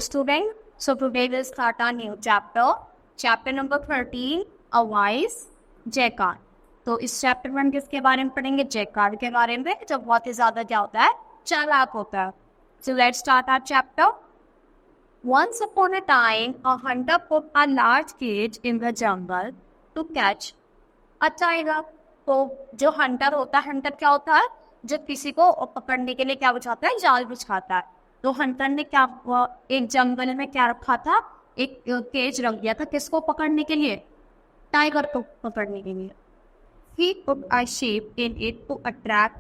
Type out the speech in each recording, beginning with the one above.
student. So today we'll start our new chapter. Chapter number 13, A Wise Jacquard. तो इस chapter में हम किसके बारे में पढ़ेंगे? जैकार्ड के बारे में, जो बहुत ही ज्यादा क्या होता है, चालाक होता है. So let's start our chapter. Once upon a time, a hunter put a large cage in the jungle to catch a tiger. तो जो हंटर होता है, हंटर क्या होता है? जो किसी को पकड़ने के लिए क्या बिछाता है? जाल बिछाता है. तो हंटर ने क्या एक जंगल में क्या रखा था? एक केज रख दिया था. किसको पकड़ने के लिए? टाइगर को पकड़ने के लिए. He put a sheep in it to attract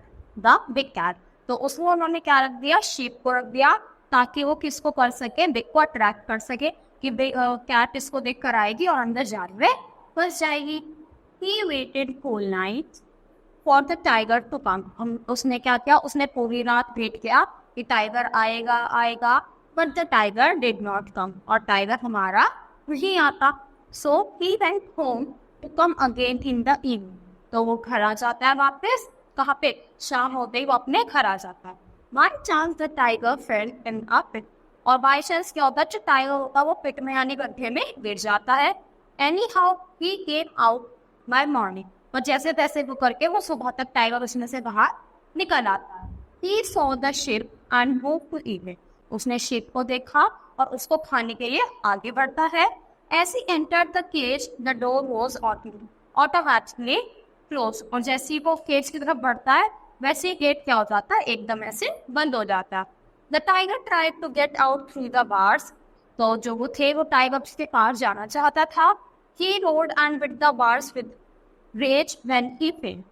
the big cat. तो उसमें उन्होंने क्या रख दिया? शीप को रख दिया ताकि वो किसको कर सके? बिग को अट्रैक्ट कर सके कि कैट इसको देख कर आएगी और अंदर जाल में फंस जाएगी. He waited whole night for the tiger to come. उसने क्या किया? उसने पूरी रात वेट किया कि टाइगर आएगा. But the tiger did not come. और टाइगर हमारा नहीं आता. So he went home to come again in the evening. तो वो घर आ जाता है वापस. कहाँ पे? शाम होते ही वो अपने घर आ जाता है. By chance the tiger fell in a pit. और बाई चांस क्या होता है? जो टाइगर होता है वो पिट में यानी गड्ढे में गिर जाता है. Anyhow he came out by morning. और जैसे तैसे वो करके वो सुबह तक टाइगर उसमें से बाहर निकल आता है. He saw the sheep and moved to eat it. उसने sheep को देखा और उसको खाने के लिए आगे बढ़ता है. As he entered the cage, the door was automatically closed. और जैसे ही वो केज की तरफ बढ़ता है वैसे ही गेट क्या हो जाता है? एकदम ऐसे बंद हो जाता है. The tiger tried to get out through the bars. तो जो वो थे वो टाइगर उसके पार जाना चाहता था. He roared and bit the bars with rage when he failed.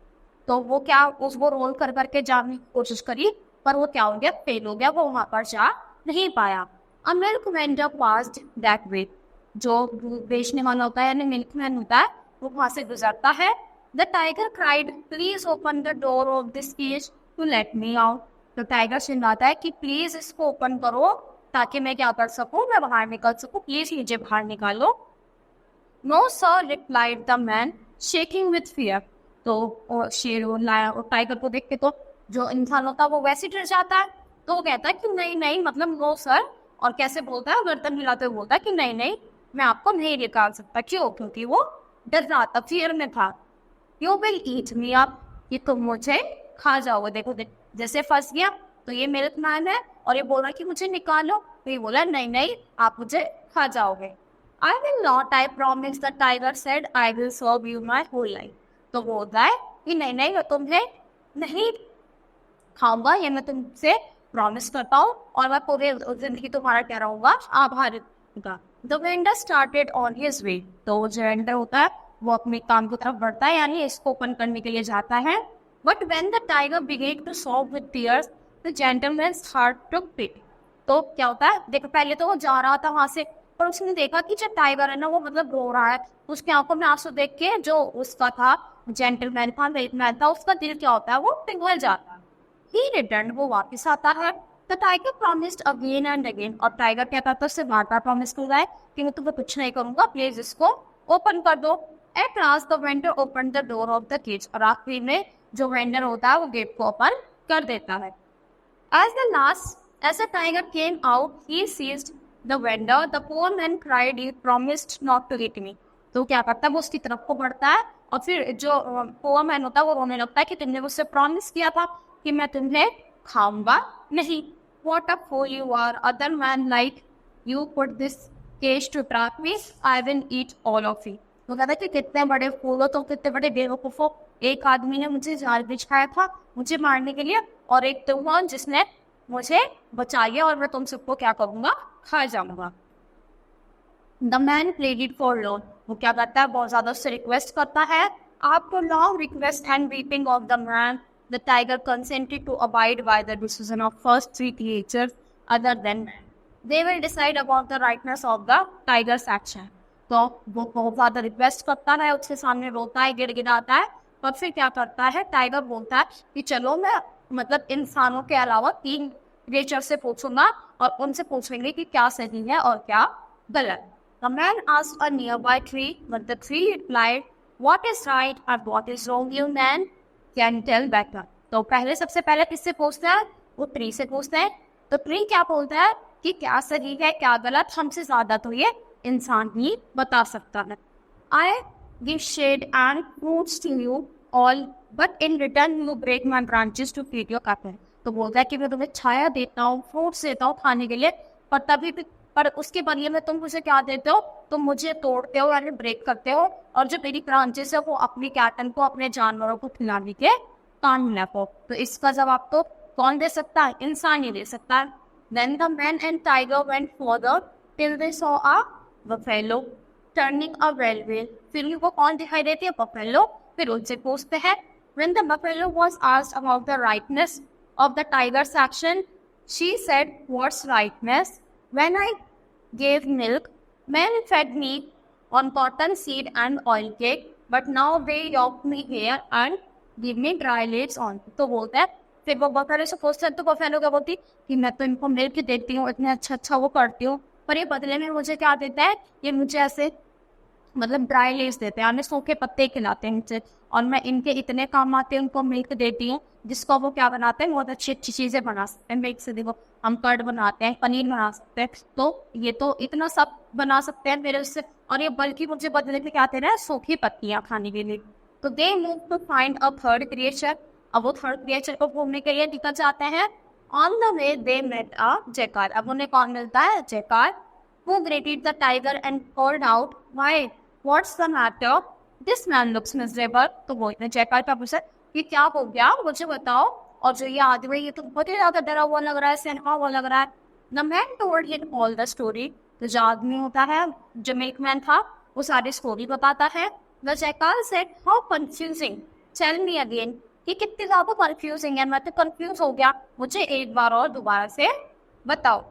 तो वो क्या उसको रोल कर करके जाने की कोशिश करी पर वो क्या हो गया? फेल हो गया. वो वहां पर जा नहीं पाया. A milkman passed that way. जो बेचने वाला होता है यानी मिल्कमैन होता है वो वहां से गुजरता है. The tiger cried, please open the door of this cage to let me out. तो टाइगर चिल्लाता है कि प्लीज इसको ओपन करो ताकि मैं क्या कर सकूं? मैं बाहर निकल सकूं. प्लीज मुझे बाहर निकालो. No sir, replied the man, shaking with fear. तो शेर लाया और टाइगर को देख के तो जो इंसान होता है वो वैसे डर जाता है. तो वो कहता है कि नहीं मतलब नो सर. और कैसे बोलता है? गर्दन हिलाते हुए बोलता है कि नहीं मैं आपको नहीं निकाल सकता. क्यों? क्योंकि वो डर रहा था, फियर में था. You will eat me up. ये तुम मुझे खा जाओगे. देखो जैसे फंस गया तो ये मिल्कमैन है और ये बोला कि मुझे निकालो. तो ये बोला नहीं आप मुझे खा जाओगे. I will not, I promise, the tiger said. I will serve you my whole life. तो वो होता है कि नहीं मैं तुम्हें नहीं खाऊंगा. ये मैं तुमसे प्रॉमिस करता हूँ और मैं पूरे जिंदगी तुम्हारा क्या रहूंगा? आभारी का. The vendor started on his way. तो जो वेंडर होता है वो अपने काम की तरफ बढ़ता है यानी इसको ओपन करने के लिए जाता है. But when the tiger began to sob with tears, the gentleman's heart took pity. तो क्या होता है? देखो पहले तो वो जा रहा था वहां से पर उसने देखा कि जो टाइगर है ना वो मतलब रो रहा है. उसकी आंखों में आंसू देख के जो उसका था जेंटलमैन था, मिल्कमैन था, उसका दिल क्या होता है? वो पिघल जाता है. He returned, वो वापस आता है. The tiger promised again and again. और टाइगर क्या करता है? उससे बार-बार प्रॉमिस कर रहा है कि मैं तुम्हें कुछ नहीं करूंगा, प्लीज इसको ओपन कर दो. At last the vendor opened the door of the cage. और आखिरी में जो वेंडर होता है वो गेट को ओपन कर देता है. As the tiger came out, he seized the vendor. The poor man cried, "You promised not to eat me." तो क्या करता है? वो उसकी तरफ को बढ़ता है और फिर जो पोअर मैन होता है वो रोने लगता है कि तुमने मुझसे प्रॉमिस किया था कि मैं तुम्हें खाऊंगा नहीं. What a fool you are! Other man like you put this cage to trap me. I will eat all of you. तो कहता है कि कितने बड़े फूल हो, तो कितने बड़े बेवकूफ हो. एक आदमी ने मुझे जाल बिछाया था मुझे मारने के लिए और एक तुम हो जिसने मुझे बचा लिया और मैं तुम सबको क्या करूंगा? खा जाऊंगा. The man pleaded for loan. वो क्या करता है? बहुत ज्यादा उससे रिक्वेस्ट करता है. After long request and weeping of the man, the tiger consented to abide by the decision of first three creatures other than man. They will decide about the rightness of the tiger's action. तो वो बहुत ज्यादा request करता है, उसके सामने रोता है, गिड़गिड़ाता है. और फिर क्या करता है? टाइगर बोलता है कि चलो मैं मतलब इंसानों के अलावा 3 क्रिएचर से पूछूंगा और उनसे पूछेंगे कि क्या सही है और क्या गलत. The man asked a nearby tree, but the tree replied, "What is right and what is wrong, you man can tell better." तो सबसे पहले किससे पूछता है? वो ट्री से पूछता है. तो ट्री क्या बोलता है? कि क्या सही है क्या गलत, हमसे ज्यादा तो ये इंसान ही बता सकता है। I give shade and fruits to you all, but in return you break my branches to feed your cattle. तो बोलता है कि मैं तुम्हें छाया देता हूँ, फ्रूट्स देता हूँ खाने के लिए, पर उसके बदले में तुम मुझे क्या देते हो, तुम मुझे तोड़ते हो यानी ब्रेक करते हो, और जो मेरी ब्रांचेस है वो अपनी कैटन को, अपने जानवरों को खिलाने के काम में रखो। तो इसका जवाब तो कौन दे सकता है, इंसान ही दे सकता है। Then the man and tiger went further till they saw a buffalo turning a well. फिर वो कौन दिखाई देती है, buffalo। फिर उनसे पूछते हैं, when the buffalo was asked about the rightness of the tiger's action, she said, what's rightness? When I gave milk, men fed me on cotton seed and oil cake, but now they yoke me here and give me dry leaves on। तो बोलते हैं, फिर वो buffalo से पूछते हैं, तो buffalo क्या बोलती कि मैं तो इनको मिल्क देती हूँ, इतने अच्छा वो करती हूँ, पर ये बदले में मुझे क्या देता है, ये मुझे ऐसे मतलब ड्राई लीव्स देते हैं, हमें सूखे पत्ते खिलाते हैं मुझे, और मैं इनके इतने काम आते हैं, उनको मिल्क देती हूँ, जिसको वो क्या बनाते हैं, बहुत अच्छी अच्छी चीज़ें बना सकते हैं मिल्क से। देखो हम कर्ड बनाते हैं, पनीर बना सकते हैं, तो ये तो इतना सब बना सकते हैं मेरे उससे, और ये बल्कि मुझे बदले में क्या दे रहा है, सूखी पत्तियाँ खाने के लिए। तो they move to find a third creature. अब वो थर्ड क्रिएचर को घूमने के लिए निकल जाते हैं। On the way they met a jackal. अब उन्हें कौन मिलता है, jackal, who greeted the tiger and called out, why, what's the matter? This man looks miserable। तो वो इतने जैकाल पे पूछा कि क्या हो गया, मुझे बताओ, और जो ये आदमी ये तो बहुत ही ज्यादा डरा हुआ लग रहा है, सहमा हुआ लग रहा है। The man told him all the story। तो जो आदमी होता है, जो मिल्कमैन था, वो सारी स्टोरी बताता है। The jackal said, how confusing, tell me again। ये कितनी ज्यादा कंफ्यूजिंग है, मैं तो कंफ्यूज हो गया, मुझे एक बार और दोबारा से बताओ।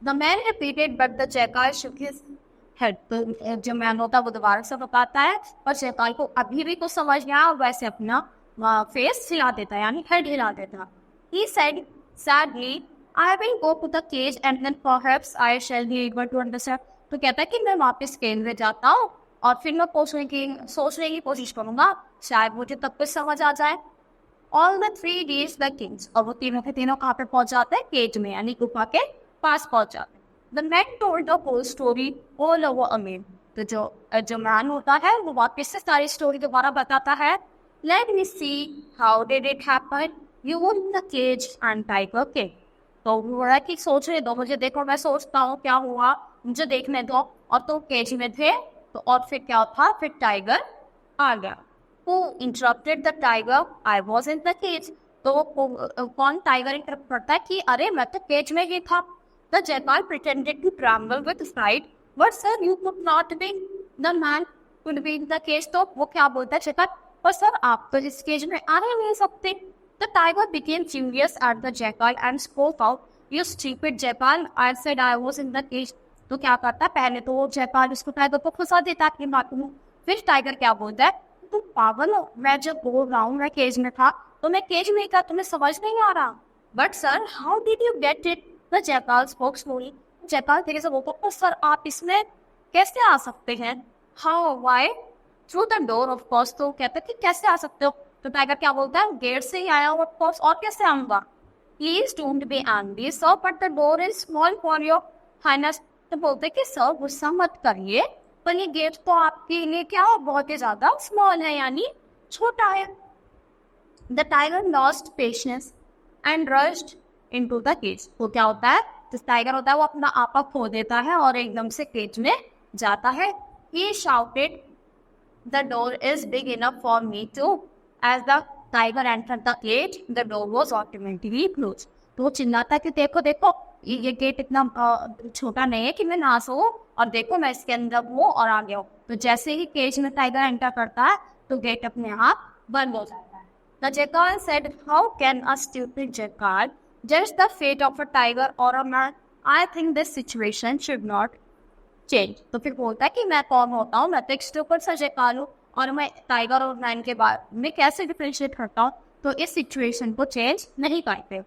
The man repeated, but the jackal shook his head। तो जो मैन होता है वो दोबारा से बताता है, और जैकाल को अभी भी कुछ समझ नहीं आया, वैसे अपना फेस हिला देता है, यानी हेड हिला देता। He said sadly, I will go to the cage and then perhaps I shall be able to understand। तो कहता है कि मैं वापस केज में जाता हूँ, और फिर मैं सोचने की कोशिश करूंगा, शायद मुझे तब कुछ समझ आ जाए। All the three reached the cage। और वो तीनों के तीनों कहाँ पे पहुंच जाते हैं, केज में, यानी गुफा के पास पहुंच जाते हैं। The man told the whole story all over again। तो जो मैन होता है वो वापस से सारी स्टोरी दोबारा बताता है। Let me see, how did it happen? You were in the cage and tiger came। तो वो बोला कि सोचने दो मुझे, देखो मैं सोचता हूँ क्या हुआ, मुझे देखने दो, और तो केज में थे, तो और फिर क्या था, फिर टाइगर आ गया। Who interrupted the tiger? I was in the cage। तो कौन टाइगर इंटरप्ट करता है कि अरे मैं तो केज में ही था। The jackal pretended to tremble with fright, but sir you could not be। The man could be in the cage। तो वो क्या बोलता है jackal, पर सर आप तो इस केज में आ नहीं सकते। The tiger became furious at the jackal and spoke out, you stupid jackal, I said I was in the cage। तो क्या करता है, पहले तो वो जैकाल उसको टाइगर को फंसा देता है अपनी बातों में, फिर टाइगर क्या बोलता है, तुम पागल हो, मैं जब बोल रहा हूँ मैं केज में था, तो मैं केज में था, तुम्हें समझ नहीं आ रहा। But sir how did you get it? The jackal spoke slowly. Jackal तेरे से बोलता है, सर आप इसमें कैसे आ सकते हैं? How, why? Through the door of course. तो कहते कि कैसे आ सकते हो? तो टाइगर क्या बोलता है, गेट से ही आया हूँ ऑफ कोर्स, और कैसे आऊंगा? Please don't be angry sir, but the door is small for your highness. तो बोलते कि सर गुस्सा मत करिए, पर ये गेट तो आपके लिए क्या बहुत ही ज्यादा स्मॉल है, यानी छोटा है। The tiger lost patience and rushed into the cage. तो क्या होता है, जो टाइगर होता है वो अपना आपा खो देता है और एकदम से केज में जाता है। He shouted, the door is big enough for me too। As the tiger entered the cage, the door was automatically closed। तो वो चिल्लाता है कि देखो देखो ये गेट इतना छोटा नहीं है कि मैं ना सकूं, और देखो मैं इसके अंदर हूँ और आ गया हूँ। तो जैसे ही केज में टाइगर एंटर करता है तो गेट अपने आप बंद हो जाता है। The jackal said, how can a stupid jackal judge the fate of a tiger or a man? I think this situation should not change। तो फिर बोलता है कि मैं कौन होता हूँ, मैं तो एक स्टूपिड सा जैकाल हूँ, और मैं टाइगर और मैन के बारे में कैसे डिफरेंशिएट करता हूँ, तो इस सिचुएशन को चेंज नहीं करते।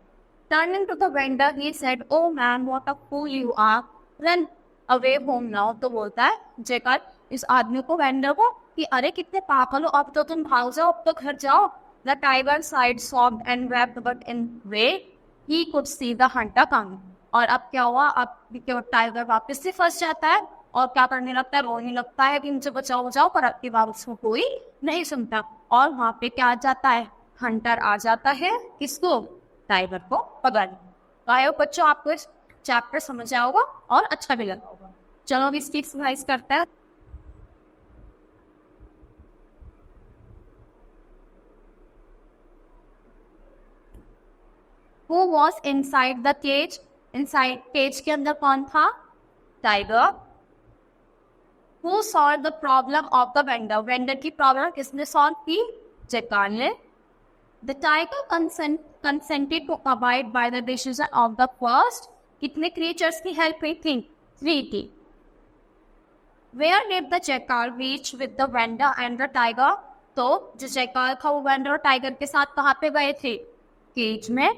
Turning to the vendor, he said, oh man, what a fool you are, run away home now। तो बोलता है जैकाल इस आदमी को, वेंडर को, कि अरे कितने पागल हो, अब तो तुम भाग जाओ, अब तो घर जाओ। The tiger sighed, sobbed and wept, but in way he could see the Hunter coming. और अब क्या हुआ, अब टाइगर वापस से फंस जाता है और क्या करने लगता है, रोने लगता है कि मुझे बचाओ बचाओ, पर अब की बात उसको कोई नहीं सुनता। और वहां पे क्या आ जाता है, हंटर आ जाता है, किसको, टाइगर को पकड़ने। तो आयो बच्चों, आपको इस चैप्टर समझ आया होगा और अच्छा भी लगा होगा। चलो अब इसकी एक्सरसाइज करते हैं। Who was inside the cage? Inside cage के अंदर कौन था, tiger. Who solved the problem of the vendor? Vendor की प्रॉब्लम किसने सॉल्व की, जैकार ने। The tiger consented to abide by the decision of the first. कितने creatures की help की थी, 3 थी। Where did the jackal reach with the vendor and the tiger? तो जो जैकार था वो वेंडर और टाइगर के साथ कहाँ पे गए थे, केज में।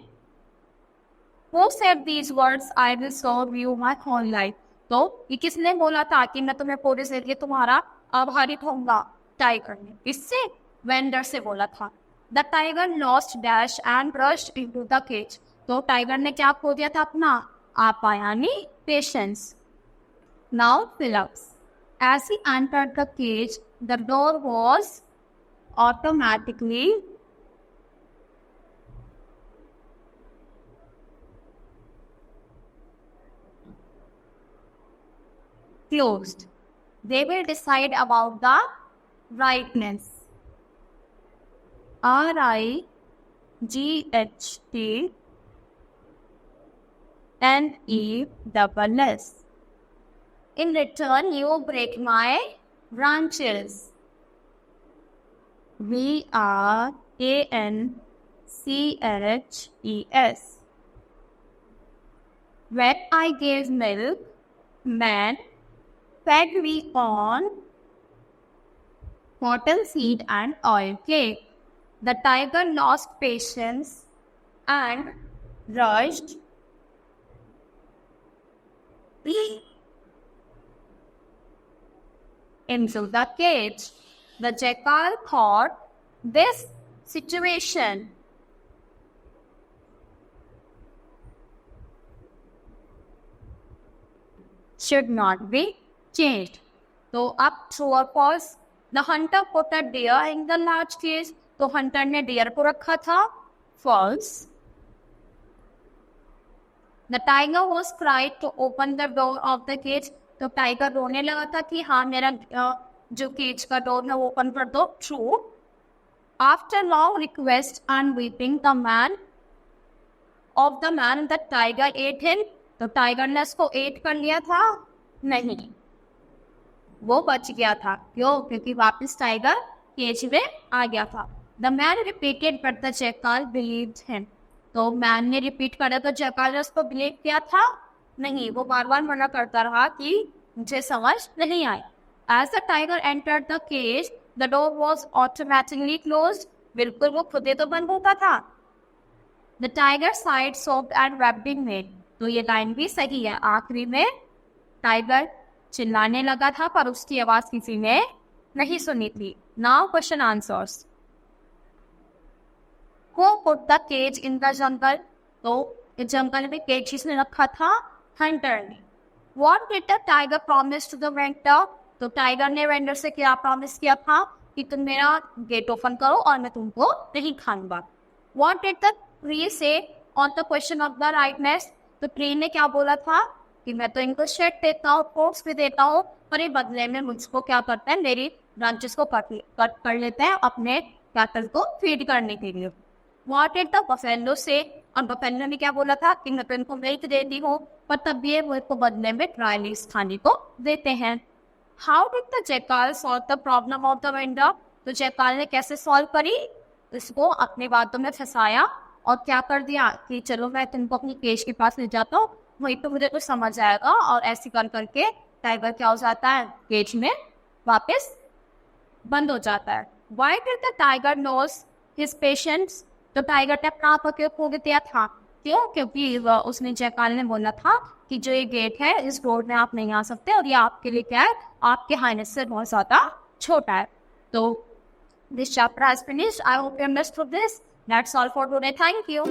Who said these words? I will serve you my whole life. तो ये किसने बोला था कि मैं तुम्हें पूरे जिंदगी तुम्हारा आभारी होऊंगा, टाइगर ने। इससे वेंडर से बोला था। The tiger lost dash and rushed into the cage. तो टाइगर ने क्या खो दिया था अपना आपा यानी patience. Now Phillips. As he entered the cage, the door was automatically closed. They will decide about the rightness. RIGHTNESS. In return, you break my branches. VRANCHES. When I gave milk, man fed me on cottonseed and oil cake. The tiger lost patience and rushed into the cage. The jackal thought this situation should not be changed. तो अब true or false? The hunter put a deer in the large cage. तो hunter ने deer को रखा था, false. The tiger was cried to open the door of the cage. तो tiger रोने लगा था कि हाँ मेरा जो केज का डोर है वो ओपन कर दो, true. After long request and weeping, the man the tiger ate him. तो टाइगर ने उसको एट कर लिया था, नहीं, वो बच गया था। क्यों, क्योंकि वापस टाइगर केज में आ गया था। The man repeated but the jackal believed him. तो मैन ने रिपीट करा तो जैकाल ने उसको बिलीव किया था, नहीं, वो बार बार मना करता रहा कि मुझे समझ नहीं आई। As the tiger entered the cage, the door was automatically closed. बिल्कुल वो खुद ही तो बंद होता था। The tiger sighed, sobbed and wept in vain. तो ये लाइन भी सही है। आखिरी में टाइगर चिल्लाने लगा था पर उसकी आवाज किसी ने नहीं सुनी थी। Now question answers. Who put the cage in the jungle? तो इस जंगल में केज किसने रखा था, हंटर ने। What did the tiger promise to the vendor? तो टाइगर ने वेंडर से क्या प्रॉमिस किया था कि तुम मेरा गेट ओपन करो और मैं तुमको नहीं खाऊंगा। What did the tree say on the question of the rightness? तो ट्री ने क्या बोला था कि मैं तो इनको शेड देता हूँ, फ्रूट्स भी देता हूँ, पर ये बदले में मुझको क्या करते हैं, मेरी ब्रांचेस को कट कर लेते हैं अपने कैटल को फीड करने के लिए। What did the buffalo say? और बफेलो ने क्या बोला था कि मैं तो इनको मिल्क देती हूँ, पर तब भी वो इसको बदले में ड्राई लीव्स खाने को देते हैं। How did the jackal solve the problem of the vendor? तो जैकाल ने कैसे सॉल्व करी, इसको अपनी बातों में फंसाया और क्या कर दिया कि चलो मैं तुमको अपनी केज के पास ले जाता हूँ, वहीं पे मुझे कुछ समझ आएगा। और ऐसे कर करके टाइगर क्या हो जाता है, केज में वापस बंद हो जाता है। Why did the tiger lose his patience? तो टाइगर ने अपना आप खो दिया था, क्यों, क्योंकि उसने जयकाल ने बोला था कि जो ये गेट है इस रोड में आप नहीं आ सकते और ये आपके लिए क्या है, आपके हाइनेस से बहुत ज़्यादा छोटा है। तो this chapter has finished. I hope you understood this. That's all for today. Thank you.